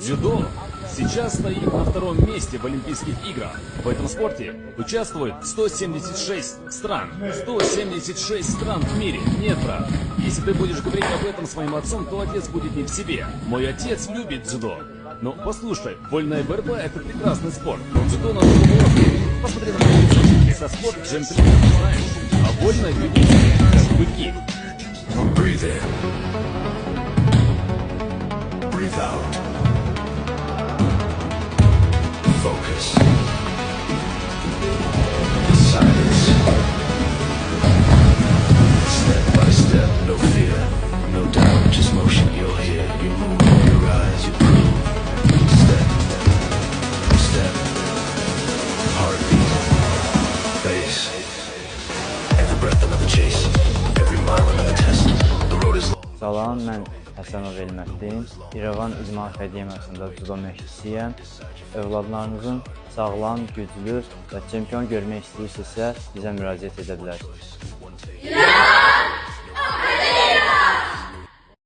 Дзюдо сейчас стоит на втором месте в Олимпийских играх. В этом спорте участвует 176 стран. 176 стран в мире. Нет, брат. Если ты будешь говорить об этом своим отцом, то отец будет не в себе. Мой отец любит дзюдо. Но послушай, вольная борьба — это прекрасный спорт. Но дзюдо на другом уровне. Посмотри на мой лицо. Это спорт джентльменов, знаешь? А вольная ведут как быки. Breathe in. Breathe out. Focus. Silence. Step by step, no fear, no doubt, just motion you'll hear. You move, you rise, you prove. Step, step, heartbeat, bass. Every breath another chase, every mile another test. The road is long. Salam, mən Həsənov Elməddin. İrəvan İcma Akademiyasında cüdo məşqçisiyəm. Övladlarınızın sağlam, güclü və çempion görmək istəyirsinizsə bizə müraciət edə bilərsiniz.